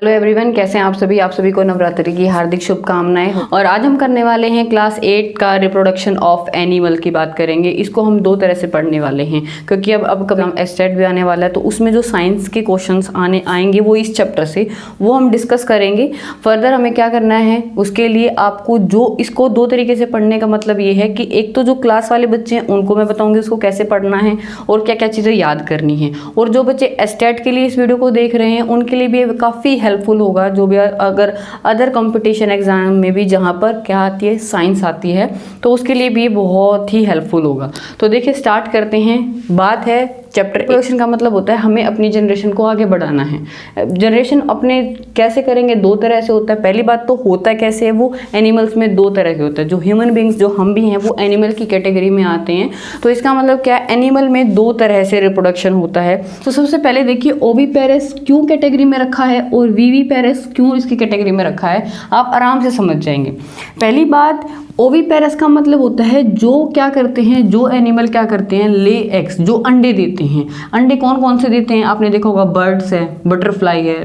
Hello everyone, कैसे हैं आप सभी को नवरात्रि की हार्दिक शुभकामनाएं। और आज हम करने वाले हैं क्लास 8 का रिप्रोडक्शन ऑफ एनिमल की बात करेंगे। इसको हम दो तरह से पढ़ने वाले हैं क्योंकि अब कभी हम एस्टेट भी आने वाला है, तो उसमें जो साइंस के क्वेश्चंस आएंगे वो इस चैप्टर से वो हम डिस्कस करेंगे। फर्दर हमें क्या करना है, उसके लिए आपको जो इसको दो तरीके से पढ़ने का मतलब ये है कि एक तो जो क्लास वाले बच्चे हैं उनको मैं बताऊँगी उसको कैसे पढ़ना है और क्या क्या चीज़ें याद करनी है, और जो बच्चे एस्टेट के लिए इस वीडियो को देख रहे हैं उनके लिए भी काफ़ी हेल्पफुल होगा, जो भी अगर अदर कंपटीशन एग्जाम में भी जहाँ पर क्या आती है, साइंस आती है, तो उसके लिए भी बहुत ही हेल्पफुल होगा। तो देखिए स्टार्ट करते हैं। बात है चैप्टर रिप्रोडक्शन का मतलब होता है हमें अपनी जनरेशन को आगे बढ़ाना है। जनरेशन अपने कैसे करेंगे, दो तरह से होता है। पहली बात तो होता है कैसे है, वो एनिमल्स में दो तरह के होता है। जो ह्यूमन बींग्स जो हम भी हैं वो एनिमल की कैटेगरी में आते हैं। तो इसका मतलब क्या है, एनिमल में दो तरह से रिप्रोडक्शन होता है। तो सबसे पहले देखिए ओविपेरस क्यों कैटेगरी में रखा है और विविपेरस क्यों इसकी कैटेगरी में रखा है, आप आराम से समझ जाएंगे। पहली बात, ओविपेरस का मतलब होता है जो क्या करते हैं, जो एनिमल क्या करते हैं, ले एग्स, जो अंडे देते हैं। अंडे कौन कौन से देते हैं, आपने देखा होगा, बर्ड्स है, बटरफ्लाई है।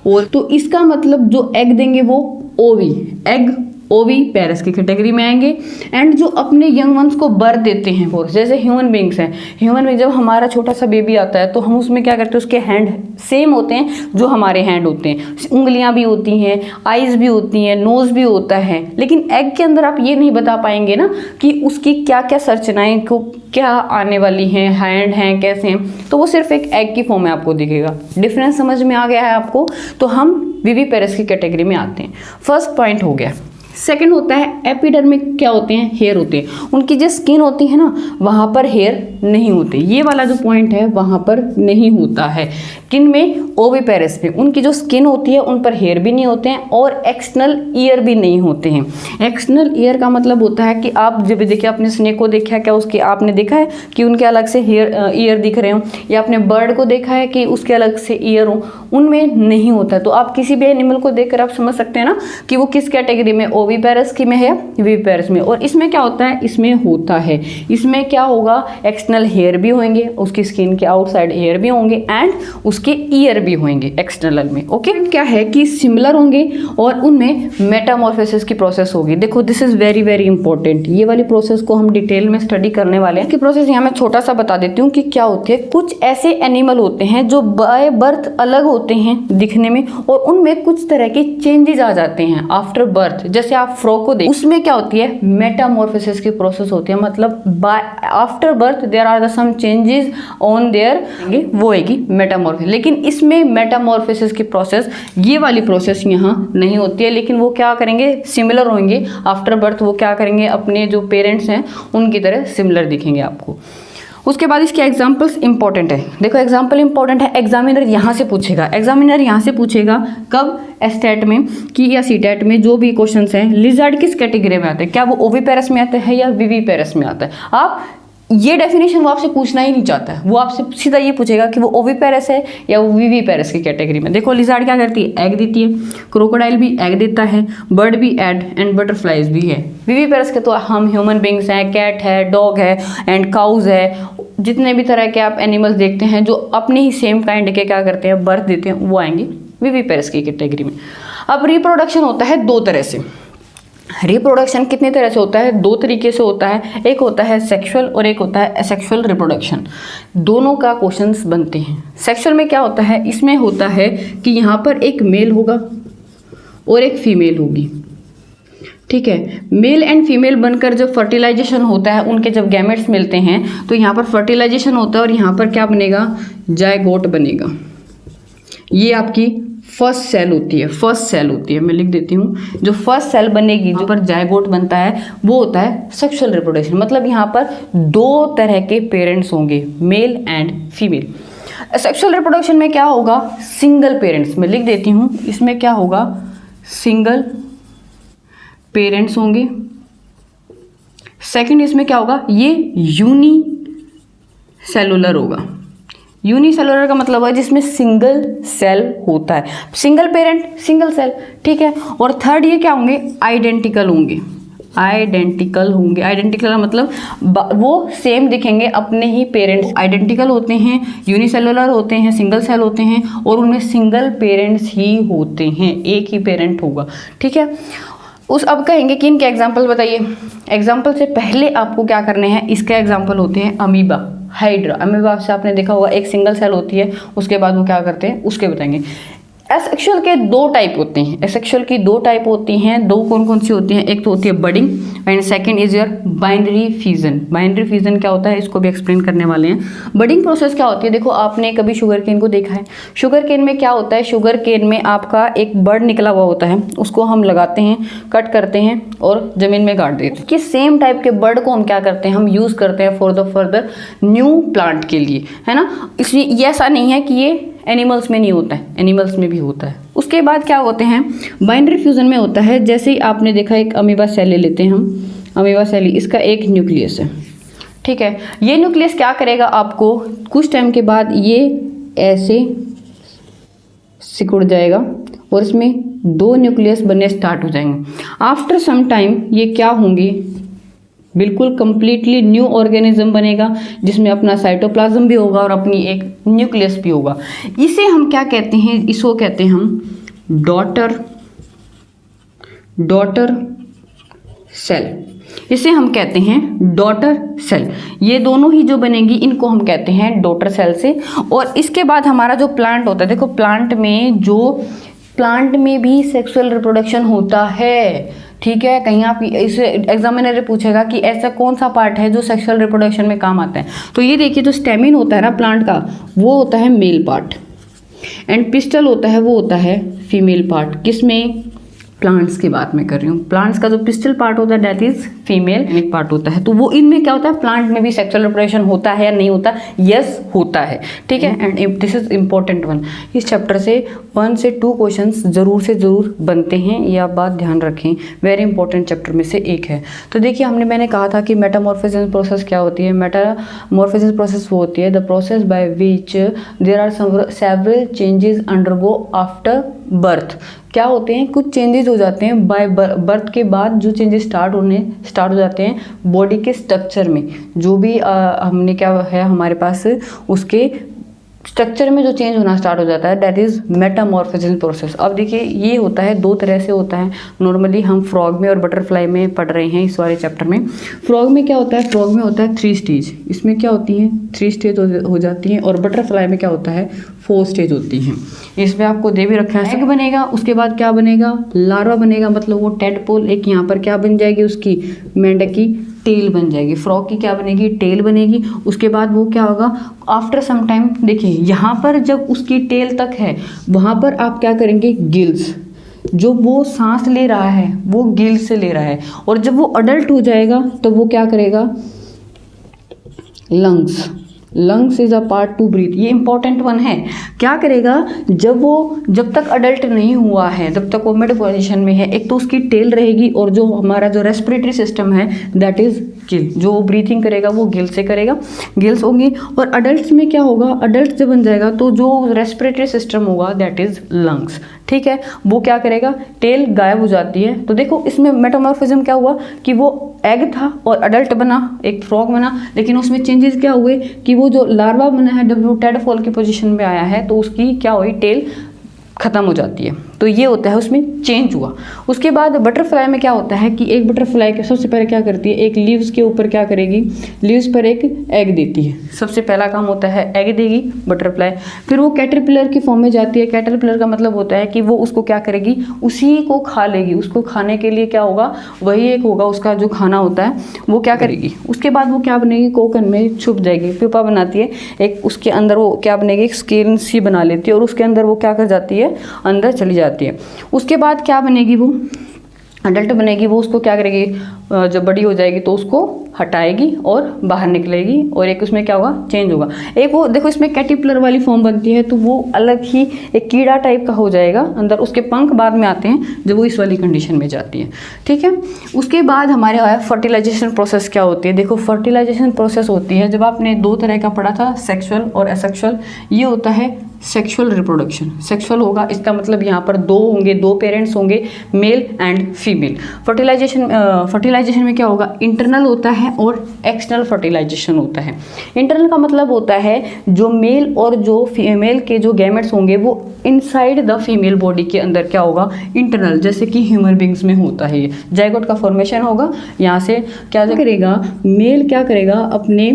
और तो इसका मतलब जो एग देंगे वो ओवी एग ओविपेरस की कैटेगरी में आएंगे। एंड जो अपने यंग वंस को बर्थ देते हैं, वो जैसे ह्यूमन बींग्स हैं। ह्यूमन बींग जब हमारा छोटा सा बेबी आता है तो हम उसमें क्या करते हैं, उसके हैंड सेम होते हैं जो हमारे हैंड होते हैं, उंगलियां भी होती हैं, आईज भी होती हैं, नोज भी होता है। लेकिन एग के अंदर आप ये नहीं बता पाएंगे ना कि उसकी क्या क्या संरचनाएं को क्या आने वाली हैं, हैंड हैं, कैसे हैं। तो वो सिर्फ एक एग की फॉर्म में आपको दिखेगा। डिफरेंस समझ में आ गया है आपको। तो हम विविपेरस की कैटेगरी में आते हैं। फर्स्ट पॉइंट हो गया। सेकंड होता है एपिडर्मिक, क्या होते हैं, हेयर होते हैं। उनकी जो स्किन होती है ना, वहाँ पर हेयर नहीं होते। ये वाला जो पॉइंट है वहाँ पर नहीं होता है। किन में, ओविपेरस में। उनकी जो स्किन होती है उन पर हेयर भी नहीं होते हैं और एक्सटर्नल ईयर भी नहीं होते हैं। एक्सटर्नल ईयर का मतलब होता है कि आप जब देखिए अपने स्नेक को देखा है, क्या उसके आपने देखा है कि उनके अलग से ईयर दिख रहे हों, या अपने बर्ड को देखा है कि उसके अलग से ईयर हो, उनमें नहीं होता। तो आप किसी भी एनिमल को देखकर आप समझ सकते हैं ना कि वो किस कैटेगरी में, ओविपेरस की में है, विविपेरस में। और इसमें क्या होता है, इसमें होता है, इसमें क्या होगा, एक्सटर्नल हेयर भी होंगे, उसकी स्किन के आउटसाइड हेयर भी होंगे एंड उसके ईयर भी होंगे एक्सटर्नल में। ओके, क्या है कि सिमिलर होंगे और उनमें मेटामॉर्फोसिस की प्रोसेस होगी। देखो this is very very important. ये वाली प्रोसेस को हम डिटेल में स्टडी करने वाले हैं। कि प्रोसेस यहाँ मैं छोटा सा बता देती हूँ कि क्या होती है। कुछ ऐसे एनिमल होते हैं जो बाय बर्थ अलग होते हैं दिखने में, और उनमें कुछ तरह के चेंजेस आ जाते हैं आफ्टर बर्थ। जैसे आप फ्रॉग को देख, उसमें क्या होती है, मेटामॉर्फोसिस की प्रोसेस होती है। मतलब by after birth there are the some changes on there, वो है मेटामॉर्फोसिस। लेकिन इसमें मेटामॉर्फोसिस की प्रोसेस, ये वाली प्रोसेस यहाँ नहीं होती है। लेकिन वो क्या करेंगे, सिमिलर होंगे आफ्टर बर्थ। वो क्या करेंगे, अपने जो पेरेंट्स हैं उनकी तरह सिमिलर दिखेंगे आपको। उसके बाद इसके एग्जाम्पल्स इंपॉर्टेंट है। देखो एग्जाम्पल इंपॉर्टेंट है, एग्जामिनर यहाँ से पूछेगा। एग्जामिनर यहाँ से पूछेगा कब, एस्टेट में कि या सीटेट में, जो भी क्वेश्चंस हैं। लिजर्ड किस कैटेगरी में आता है, क्या वो ओविपेरस में आता है या विविपेरस में आता है। आप ये डेफिनेशन वो आपसे पूछना ही नहीं चाहता है, वो आपसे सीधा ये पूछेगा कि वो ओविपेरस है या वो विविपेरस की कैटेगरी में। देखो लिजर्ड क्या करती है, एग देती है, क्रोकोडाइल भी एग देता है, बर्ड भी एग एंड बटरफ्लाइज भी है। विविपेरस के तो हम ह्यूमन बींग्स हैं, कैट है, डॉग है एंड काउज है। जितने भी तरह के आप एनिमल्स देखते हैं जो अपने ही सेम काइंड के क्या करते हैं, बर्थ देते हैं, वो आएंगे विविपेरस की कैटेगरी में। अब रिप्रोडक्शन होता है दो तरह से। रिप्रोडक्शन कितने तरह से होता है, दो तरीके से होता है। एक होता है सेक्सुअल और एक होता है एसेक्सुअल रिप्रोडक्शन। दोनों का क्वेश्चंस बनते हैं। सेक्सुअल में क्या होता है, इसमें होता है कि यहाँ पर एक मेल होगा और एक फीमेल होगी, ठीक है। मेल एंड फीमेल बनकर जब फर्टिलाइजेशन होता है, उनके जब गैमेट्स मिलते हैं तो यहाँ पर फर्टिलाइजेशन होता है और यहाँ पर क्या बनेगा, जायगोट बनेगा। ये आपकी फर्स्ट सेल होती है, फर्स्ट सेल होती है, मैं लिख देती हूँ। जो फर्स्ट सेल बनेगी, जो पर जायगोट बनता है, वो होता है सेक्सुअल रिप्रोडक्शन। मतलब यहाँ पर दो तरह के पेरेंट्स होंगे, male and female. Sexual reproduction में क्या होगा, सिंगल पेरेंट्स, मैं लिख देती हूँ। इसमें क्या होगा, सिंगल पेरेंट्स होंगे। सेकंड इसमें क्या होगा, ये यूनिसेलुलर होगा। यूनिसेलुलर का मतलब है जिसमें सिंगल सेल होता है, सिंगल पेरेंट सिंगल सेल, ठीक है। और थर्ड ये क्या होंगे, आइडेंटिकल होंगे। आइडेंटिकल होंगे। आइडेंटिकल मतलब वो सेम दिखेंगे अपने ही पेरेंट्स। आइडेंटिकल होते हैं, यूनिसेलुलर होते हैं, सिंगल सेल होते हैं और उनमें सिंगल पेरेंट्स ही होते हैं, एक ही पेरेंट होगा। ठीक है, अब कहेंगे कि इनके एग्जाम्पल बताइए। एग्जाम्पल से पहले आपको क्या करने हैं, इसके एग्जाम्पल होते हैं अमीबा, हाइड्रा। अमीबा से आपने देखा होगा एक सिंगल सेल होती है, उसके बाद वो क्या करते हैं उसके बताएंगे। एसेक्सुअल के दो टाइप होते हैं, एसेक्सुअल की दो टाइप होती हैं। दो कौन कौन सी होती हैं, एक तो होती है budding and second is your binary fusion. Binary fusion क्या होता है इसको भी एक्सप्लेन करने वाले हैं। बडिंग प्रोसेस क्या होती है, देखो आपने कभी शुगर केन को देखा है। शुगर केन में क्या होता है, शुगर केन में आपका एक बड निकला हुआ होता है, उसको हम लगाते हैं, कट करते हैं और जमीन में गाड़ देते हैं। कि सेम टाइप के बड को हम क्या करते हैं, हम यूज करते हैं for the further new plant के लिए, है ना। इसलिए ये ऐसा नहीं है कि ये एनिमल्स में नहीं होता है, एनिमल्स में भी होता है। उसके बाद क्या होते हैं, बाइनरी फ्यूजन में होता है। जैसे ही आपने देखा एक अमीबा सेल ले लेते हैं हम, अमीबा सेल, इसका एक न्यूक्लियस है, ठीक है। ये न्यूक्लियस क्या करेगा, आपको कुछ टाइम के बाद ये ऐसे सिकुड़ जाएगा और इसमें दो न्यूक्लियस बनने स्टार्ट हो जाएंगे। आफ्टर सम टाइम ये क्या होंगे, बिल्कुल कंप्लीटली न्यू ऑर्गेनिज्म बनेगा जिसमें अपना साइटोप्लाज्म भी होगा और अपनी एक न्यूक्लियस भी होगा। इसे हम क्या कहते हैं, इसको कहते हैं हम डॉटर सेल। इसे हम कहते हैं डॉटर सेल। ये दोनों ही जो बनेगी इनको हम कहते हैं डॉटर सेल से। और इसके बाद हमारा जो प्लांट होता है, देखो प्लांट में भी सेक्सुअल रिप्रोडक्शन होता है, ठीक है। कहीं आप इस एग्जामिनर पूछेगा कि ऐसा कौन सा पार्ट है जो सेक्सुअल रिप्रोडक्शन में काम आता है, तो ये देखिए जो स्टेमिन होता है ना प्लांट का, वो होता है मेल पार्ट एंड पिस्टल होता है वो होता है फीमेल पार्ट। किसमें, प्लांट्स की बात मैं कर रही हूँ। प्लांट्स का जो पिस्टल पार्ट होता है दैट इज फीमेल पार्ट होता है। तो वो इनमें क्या होता है, प्लांट में भी सेक्सुअल रिप्रोडक्शन होता है या नहीं होता, यस होता है, ठीक है। And this is important one. इस चैप्टर से 1 से 2 क्वेश्चंस जरूर से जरूर बनते हैं, ये आप बात ध्यान रखें, वेरी इंपॉर्टेंट चैप्टर में से एक है। तो देखिए मैंने कहा था कि मेटामॉर्फोसिस प्रोसेस क्या होती है। मेटामॉर्फोसिस प्रोसेस वो होती है the process by which there are several changes undergo after birth. क्या होते हैं, कुछ चेंजेस हो जाते हैं बाय बर्थ के बाद, जो चेंजेस स्टार्ट हो जाते हैं बॉडी के स्ट्रक्चर में, जो भी हमने क्या है हमारे पास उसके स्ट्रक्चर में जो चेंज होना स्टार्ट हो जाता है दैट इज मेटामॉर्फोसिस प्रोसेस। अब देखिए ये होता है दो तरह से होता है। नॉर्मली हम फ्रॉग में और बटरफ्लाई में पढ़ रहे हैं इस वाले चैप्टर में। फ्रॉग में क्या होता है, फ्रॉग में होता है 3 स्टेज, इसमें क्या होती हैं 3 स्टेज हो जाती हैं। और बटरफ्लाई में क्या होता है 4 स्टेज होती हैं। इसमें आपको दे भी रखा है, एग बनेगा, उसके बाद क्या बनेगा, लार्वा बनेगा, मतलब वो टेडपोल, एक यहाँ पर क्या बन जाएगी उसकी मेंढक की टेल बन जाएगी। फ्रॉग की क्या बनेगी, टेल बनेगी। उसके बाद वो क्या होगा, आफ्टर सम टाइम देखिए यहाँ पर जब उसकी टेल तक है वहाँ पर आप क्या करेंगे, गिल्स, जो वो सांस ले रहा है वो गिल्स से ले रहा है। और जब वो अडल्ट हो जाएगा तो वो क्या करेगा, lungs is a part to breathe. ये इंपॉर्टेंट वन है। क्या करेगा, जब तक अडल्ट नहीं हुआ है, जब तक वो मिड पोजीशन में है, एक तो उसकी टेल रहेगी और जो हमारा जो रेस्पिरेटरी सिस्टम है दैट इज गिल, जो ब्रीथिंग करेगा वो गिल से करेगा, गिल्स होंगी। और अडल्ट में क्या होगा, अडल्ट जब बन जाएगा तो जो रेस्पिरेटरी सिस्टम होगा दैट इज लंग्स, ठीक है। वो क्या करेगा, टेल गायब हो जाती है। तो देखो इसमें मेटामॉर्फिज्म क्या हुआ कि वो एग था और अडल्ट बना, एक फ्रॉग बना, लेकिन उसमें चेंजेस क्या हुए कि वो जो लार्वा बना है जब वो टेडपोल की पोजीशन में आया है तो उसकी क्या हुई, टेल खत्म हो जाती है। तो ये होता है उसमें चेंज हुआ। उसके बाद बटरफ्लाई में क्या होता है कि एक बटरफ्लाई के सबसे पहले क्या करती है, एक लीव्स के ऊपर क्या करेगी, लीव्स पर एक एग देती है। सबसे पहला काम होता है एग देगी बटरफ्लाई। फिर वो कैटरपिलर की फॉर्म में जाती है। कैटरपिलर का मतलब होता है कि वो उसको क्या करेगी, उसी को खा लेगी। उसको खाने के लिए क्या होगा, वही एक होगा उसका जो खाना होता है, वो क्या करेगी। उसके बाद वो क्या बनेगी, कोकन में छुप जाएगी, प्यूपा बनाती है एक, उसके अंदर वो क्या बनेगी, स्किन सी बना लेती है और उसके अंदर वो क्या कर जाती है, अंदर चली जाती है। उसके बाद क्या बनेगी, वो अडल्ट बनेगी। वो उसको क्या करेगी, जब बड़ी हो जाएगी तो उसको हटाएगी और बाहर निकलेगी और एक उसमें क्या होगा, चेंज होगा। एक वो देखो इसमें कैटरपिलर वाली फॉर्म बनती है तो वो अलग ही एक कीड़ा टाइप का हो जाएगा अंदर। उसके पंख बाद में आते हैं जब वो इस वाली कंडीशन में जाती है, ठीक है। उसके बाद हमारे आया फर्टिलाइजेशन प्रोसेस क्या होती है। देखो फर्टिलाइजेशन प्रोसेस होती है, जब आपने 2 तरह का पढ़ा था, सेक्सुअल और एसेक्सुअल, ये होता है सेक्सुअल रिप्रोडक्शन। सेक्सुअल होगा इसका मतलब यहाँ पर दो होंगे, दो पेरेंट्स होंगे, मेल एंड फीमेल। फर्टिलाइजेशन में क्या होगा, इंटरनल होता है और एक्सटर्नल फर्टिलाइजेशन होता है। इंटरनल का मतलब होता है जो मेल और जो फीमेल के जो गैमेट्स होंगे वो इनसाइड द फीमेल बॉडी के अंदर क्या होगा, इंटरनल, जैसे कि ह्यूमन बींग्स में होता है। जाइगोट का फॉर्मेशन होगा, यहाँ से क्या करेगा, मेल क्या करेगा, अपने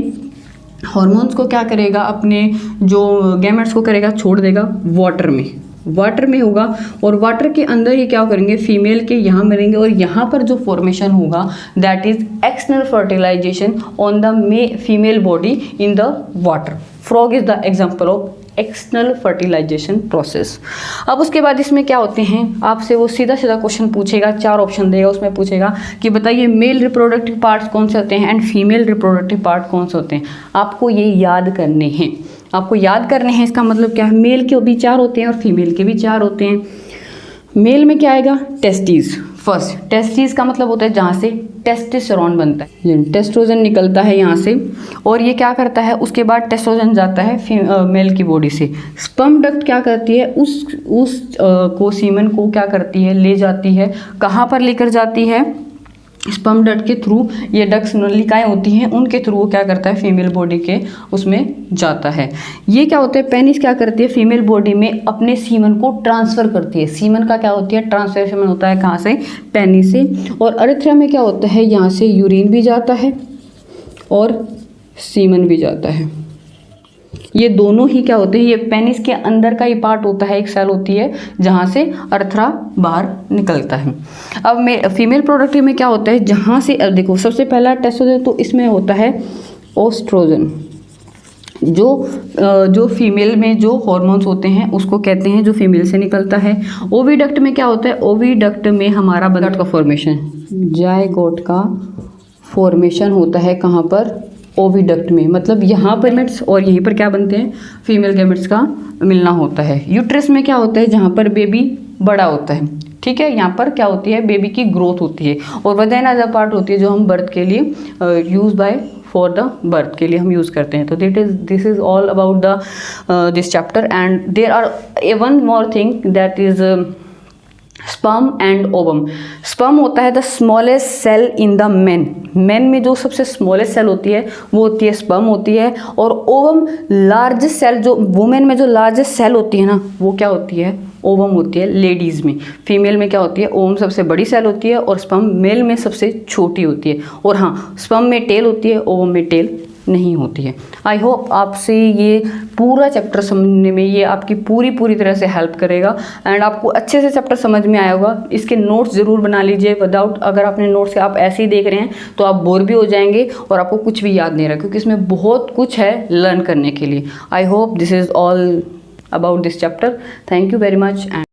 हार्मोन्स को क्या करेगा, अपने जो गैमेट्स को करेगा छोड़ देगा वाटर में होगा, और वाटर के अंदर ही क्या करेंगे, फीमेल के यहाँ मिलेंगे, और यहाँ पर जो फॉर्मेशन होगा that is external fertilisation on the female body in the water. Frog is the example of external fertilisation process. अब उसके बाद इसमें क्या होते हैं, आपसे वो सीधा क्वेश्चन पूछेगा, 4 ऑप्शन देगा, उसमें पूछेगा कि बताइए मेल रिप्रोडक्टिव पार्ट्स कौन से होते हैं एंड फीमेल रिप्रोडक्टिव पार्ट कौन से होते हैं। आपको ये याद करने हैं, इसका मतलब क्या है, मेल के भी 4 होते हैं और फीमेल के भी 4 होते हैं। मेल में क्या आएगा, टेस्टिस। फर्स्ट, टेस्टिस का मतलब होता है जहाँ से टेस्टोस्टेरोन बनता है, टेस्ट्रोजन निकलता है यहाँ से, और ये क्या करता है, उसके बाद टेस्ट्रोजन जाता है मेल की बॉडी से। स्पर्म डक्ट क्या करती है, उस को सीमन को क्या करती है, ले जाती है, कहाँ पर लेकर जाती है, स्पर्म डक्ट के थ्रू। ये डक्ट्स नलिकाएं होती हैं, उनके थ्रू वो क्या करता है, फीमेल बॉडी के उसमें जाता है। ये क्या होता है, पेनिस क्या करती है, फीमेल बॉडी में अपने सीमन को ट्रांसफ़र करती है। सीमन का क्या होती है, ट्रांसफरेशन होता है कहाँ से, पेनिस से। और अरेथ्रा में क्या होता है, यहाँ से यूरिन भी जाता है और सीमन भी जाता है। ये दोनों ही क्या होते हैं, ये पेनिस के अंदर का ही पार्ट होता है, एक सेल होती है जहाँ से अरेथ्रा बाहर निकलता है। अब फीमेल प्रोडक्टिव में क्या होता है, जहाँ से देखो सबसे पहला टेस्टोस्टेरोन, तो इसमें होता है ओस्ट्रोजन। जो फीमेल में जो हॉर्मोन्स होते हैं उसको कहते हैं, जो फीमेल से निकलता है। ओविडक्ट में क्या होता है, ओविडक्ट में हमारा जाइगोट का फॉर्मेशन, जाइगोट का फॉर्मेशन होता है कहाँ पर, ओविडक्ट में, मतलब यहाँ पर गैमेट्स और यहीं पर क्या बनते हैं, फीमेल गैमेट्स का मिलना होता है। यूट्रस में क्या होता है, जहाँ पर बेबी बड़ा होता है, ठीक है, यहाँ पर क्या होती है, बेबी की ग्रोथ होती है। और वजाइना द पार्ट होती है जो हम बर्थ के लिए use by for the birth के लिए हम यूज़ करते हैं। तो this is all about the this chapter. And there are one more thing that is sperm and ovum. Sperm होता है the smallest cell in the man में जो सबसे स्मॉलेस्ट सेल होती है वो होती है स्पर्म होती है। और ओवम लार्जेस्ट सेल, जो वुमेन में जो लार्जेस्ट सेल होती है ना, वो क्या होती है, ओवम होती है लेडीज़ में। फीमेल में क्या होती है, ओवम सबसे बड़ी सेल होती है और स्पर्म मेल में सबसे छोटी होती है। और हाँ, स्पर्म में टेल होती है, ओवम में टेल नहीं होती है। आई होप आपसे ये पूरा चैप्टर समझने में ये आपकी पूरी तरह से हेल्प करेगा एंड आपको अच्छे से चैप्टर समझ में आया होगा। इसके नोट्स ज़रूर बना लीजिए। विदाउट, अगर आपने नोट्स से आप ऐसे ही देख रहे हैं तो आप बोर भी हो जाएंगे और आपको कुछ भी याद नहीं रहा, क्योंकि इसमें बहुत कुछ है लर्न करने के लिए। I hope this is all about this chapter. Thank you very much. And